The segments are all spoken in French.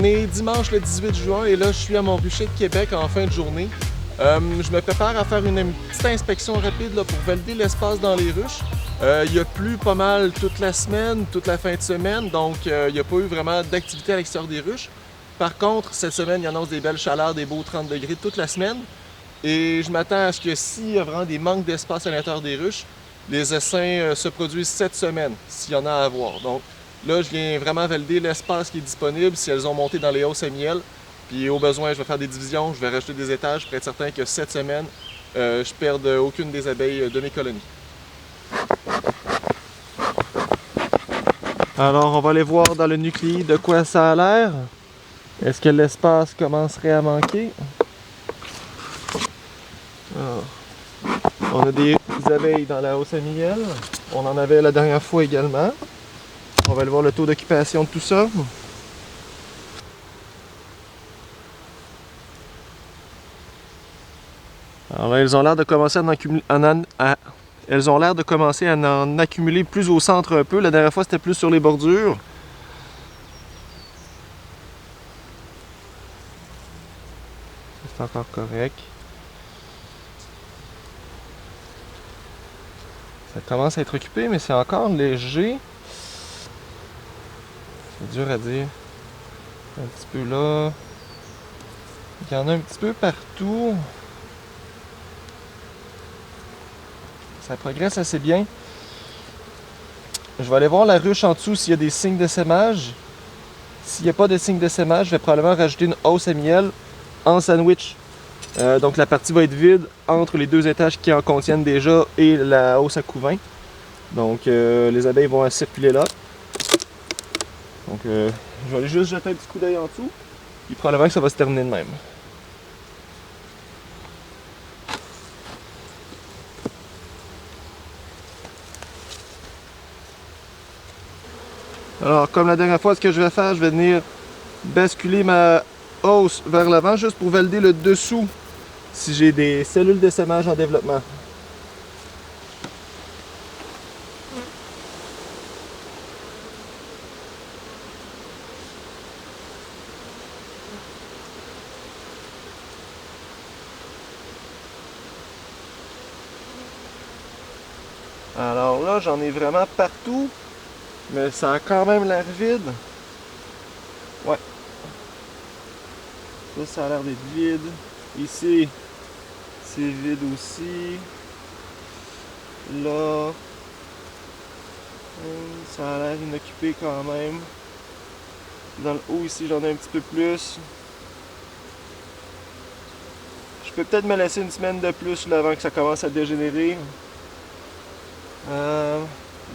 on est dimanche le 18 juin et là je suis à mon rucher de Québec en fin de journée. Je me prépare à faire une petite inspection rapide là, pour valider l'espace dans les ruches. Il a plu pas mal toute la semaine, toute la fin de semaine, donc il n'y a pas eu vraiment d'activité à l'extérieur des ruches. Par contre, cette semaine, il annonce des belles chaleurs, des beaux 30 degrés toute la semaine. Et je m'attends à ce que s'il y a vraiment des manques d'espace à l'intérieur des ruches, les essaims se produisent cette semaine, s'il y en a à avoir. Donc là, je viens vraiment valider l'espace qui est disponible, si elles ont monté dans les hausses à miel. Puis au besoin, je vais faire des divisions, je vais rajouter des étages pour être certain que cette semaine, je perde aucune des abeilles de mes colonies. Alors, on va aller voir dans le nucléi de quoi ça a l'air. Est-ce que l'espace commencerait à manquer? Alors, on a des abeilles dans la hausse à miel. On en avait la dernière fois également. On va aller voir le taux d'occupation de tout ça. Alors là, elles ont l'air de commencer à en accumuler plus au centre un peu. La dernière fois, c'était plus sur les bordures. C'est encore correct. Ça commence à être occupé, mais c'est encore léger. C'est dur à dire. Un petit peu là. Il y en a un petit peu partout. Ça progresse assez bien. Je vais aller voir la ruche en dessous s'il y a des signes d'essaimage. S'il n'y a pas de signes d'essaimage, je vais probablement rajouter une hausse à miel en sandwich. Donc la partie va être vide entre les deux étages qui en contiennent déjà et la hausse à couvain. Donc les abeilles vont circuler là. Donc je vais aller juste jeter un petit coup d'œil en dessous. Puis probablement que ça va se terminer de même. Alors comme la dernière fois, ce que je vais faire, je vais venir basculer ma hausse vers l'avant juste pour valider le dessous si j'ai des cellules d'essaimage en développement. Alors là, j'en ai vraiment partout, mais ça a quand même l'air vide. Ouais. Ça a l'air d'être vide. Ici, c'est vide aussi. Là, ça a l'air inoccupé quand même. Dans le haut ici, j'en ai un petit peu plus. Je peux peut-être me laisser une semaine de plus là, avant que ça commence à dégénérer.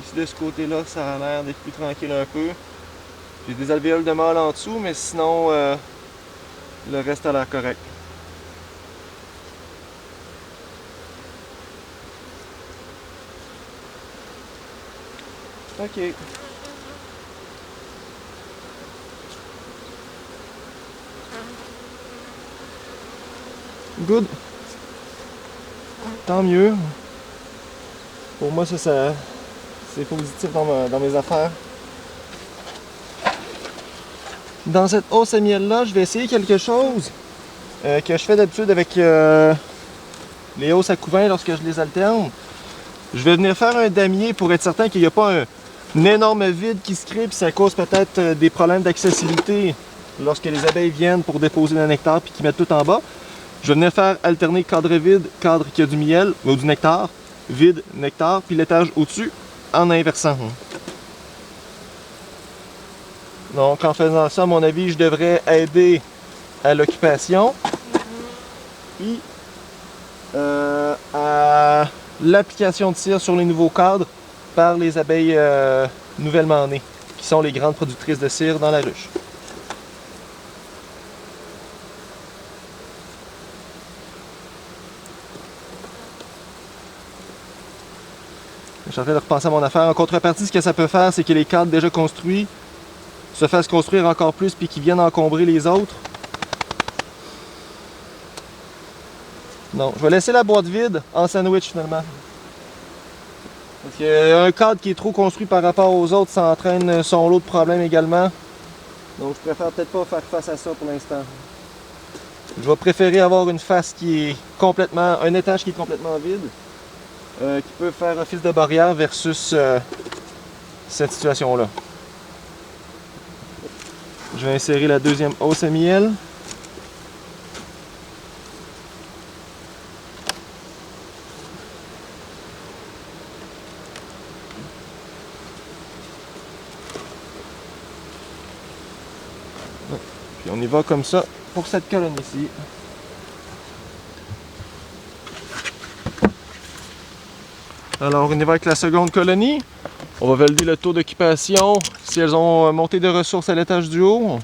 Ici de ce côté-là, ça a l'air d'être plus tranquille un peu. J'ai des alvéoles de mâle en dessous, mais sinon, le reste a l'air correct. Ok. Good. Tant mieux. Pour moi, ça c'est positif dans mes affaires. Dans cette hausse à miel-là, je vais essayer quelque chose que je fais d'habitude avec les hausses à couvain lorsque je les alterne. Je vais venir faire un damier pour être certain qu'il n'y a pas un énorme vide qui se crée, puis ça cause peut-être des problèmes d'accessibilité lorsque les abeilles viennent pour déposer le nectar puis qu'ils mettent tout en bas. Je vais venir faire alterner cadre vide, cadre qui a du miel ou du nectar, vide, nectar, puis l'étage au-dessus en inversant. Donc en faisant ça, à mon avis, je devrais aider à l'occupation puis à l'application de cire sur les nouveaux cadres par les abeilles nouvellement nées, qui sont les grandes productrices de cire dans la ruche. Je suis en train de repenser à mon affaire. En contrepartie, ce que ça peut faire, c'est que les cadres déjà construits se fassent construire encore plus puis qu'ils viennent encombrer les autres. Non, je vais laisser la boîte vide en sandwich finalement. Parce qu'un cadre qui est trop construit par rapport aux autres, ça entraîne son lot de problèmes également. Donc je préfère peut-être pas faire face à ça pour l'instant. Je vais préférer avoir une face qui est complètement, un étage qui est complètement vide, qui peut faire office de barrière versus cette situation-là. Je vais insérer la deuxième hausse à miel. Puis on y va comme ça pour cette colonne ici. Alors on y va avec la seconde colonie. On va valider le taux d'occupation, si elles ont monté de ressources à l'étage du haut.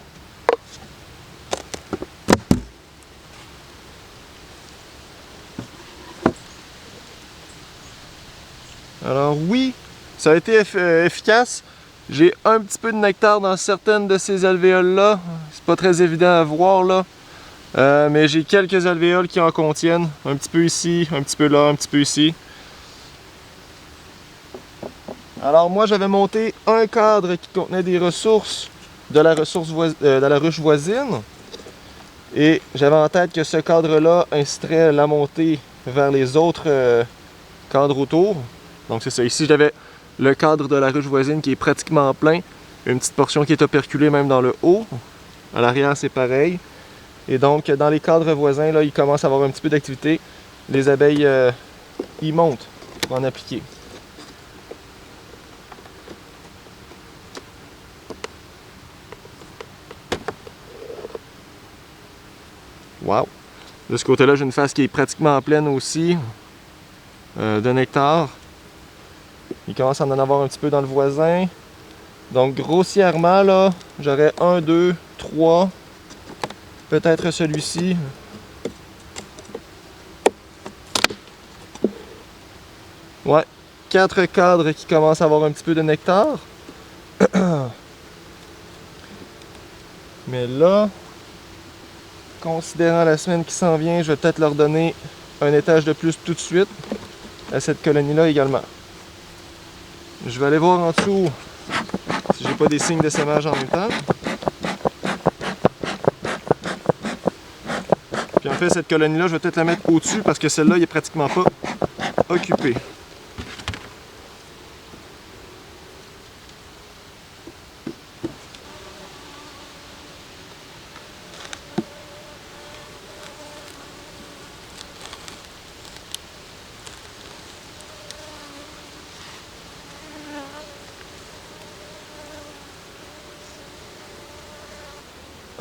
Alors oui, ça a été efficace. J'ai un petit peu de nectar dans certaines de ces alvéoles-là. C'est pas très évident à voir là. Mais j'ai quelques alvéoles qui en contiennent. Un petit peu ici, un petit peu là, un petit peu ici. Alors moi j'avais monté un cadre qui contenait des ressources de la ruche voisine. Et j'avais en tête que ce cadre-là inciterait la montée vers les autres cadres autour. Donc c'est ça, ici j'avais le cadre de la ruche voisine qui est pratiquement plein. Une petite portion qui est operculée même dans le haut. À l'arrière c'est pareil. Et donc dans les cadres voisins, là, il commence à avoir un petit peu d'activité. Les abeilles y montent pour en appliquer. Wow! De ce côté-là, j'ai une face qui est pratiquement pleine aussi de nectar. Il commence à en avoir un petit peu dans le voisin. Donc grossièrement, là, j'aurais 1, 2, 3, peut-être celui-ci. Ouais, 4 cadres qui commencent à avoir un petit peu de nectar. Mais là, considérant la semaine qui s'en vient, je vais peut-être leur donner un étage de plus tout de suite à cette colonie-là également. Je vais aller voir en dessous si j'ai pas des signes d'essaimage en même temps. Puis en fait, cette colonie-là, je vais peut-être la mettre au-dessus parce que celle-là, il est pratiquement pas occupée.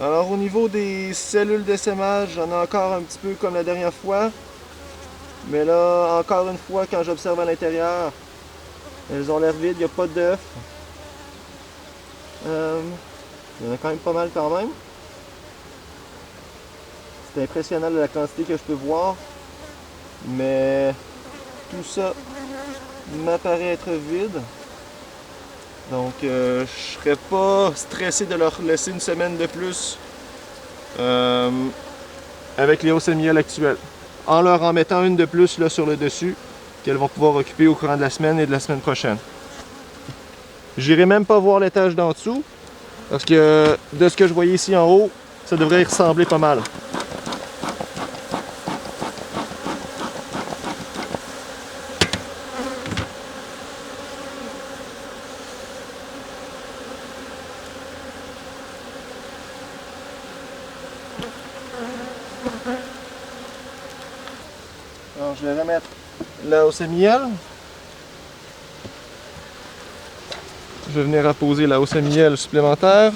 Alors au niveau des cellules d'essaimage, j'en ai encore un petit peu comme la dernière fois. Mais là, encore une fois, quand j'observe à l'intérieur, elles ont l'air vides, il n'y a pas d'œufs. Il y en a quand même pas mal quand même. C'est impressionnant la quantité que je peux voir. Mais tout ça m'apparaît être vide. Donc je serais pas stressé de leur laisser une semaine de plus avec les hausses à miel actuelles. En leur en mettant une de plus là, sur le dessus qu'elles vont pouvoir occuper au courant de la semaine et de la semaine prochaine. J'irai même pas voir l'étage d'en dessous parce que de ce que je voyais ici en haut, ça devrait y ressembler pas mal. Alors je vais remettre la hausse à miel. Je vais venir apposer la hausse à miel supplémentaire.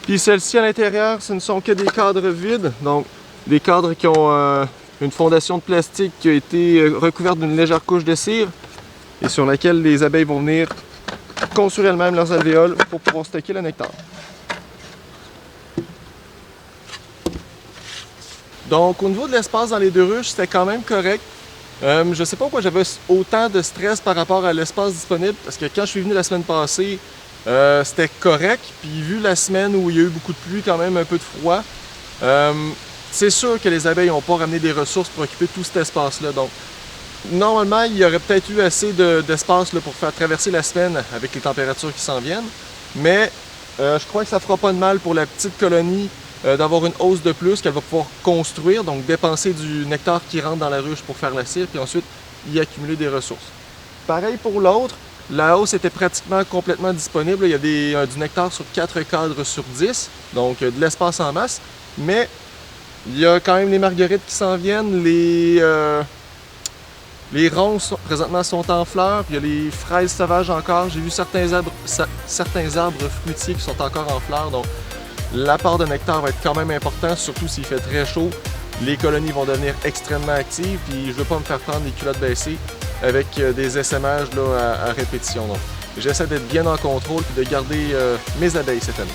Puis celle-ci à l'intérieur, ce ne sont que des cadres vides, donc des cadres qui ont une fondation de plastique qui a été recouverte d'une légère couche de cire et sur laquelle les abeilles vont venir construire elles-mêmes leurs alvéoles pour pouvoir stocker le nectar. Donc au niveau de l'espace dans les deux ruches, c'était quand même correct. Je ne sais pas pourquoi j'avais autant de stress par rapport à l'espace disponible, parce que quand je suis venu la semaine passée, c'était correct. Puis vu la semaine où il y a eu beaucoup de pluie, quand même un peu de froid, c'est sûr que les abeilles n'ont pas ramené des ressources pour occuper tout cet espace-là. Donc normalement, il y aurait peut-être eu assez d'espace pour faire traverser la semaine avec les températures qui s'en viennent. Mais Je crois que ça fera pas de mal pour la petite colonie d'avoir une hausse de plus qu'elle va pouvoir construire, donc dépenser du nectar qui rentre dans la ruche pour faire la cire, puis ensuite y accumuler des ressources. Pareil pour l'autre, la hausse était pratiquement complètement disponible. Il y a du nectar sur 4 cadres sur 10, donc de l'espace en masse, mais il y a quand même les marguerites qui s'en viennent, les ronces présentement sont en fleurs, puis il y a les fraises sauvages encore. J'ai vu certains arbres fruitiers qui sont encore en fleurs, donc l'apport de nectar va être quand même important, surtout s'il fait très chaud. Les colonies vont devenir extrêmement actives, puis je ne veux pas me faire prendre les culottes baissées avec des essaimages là, à répétition. Donc, j'essaie d'être bien en contrôle et de garder mes abeilles cette année.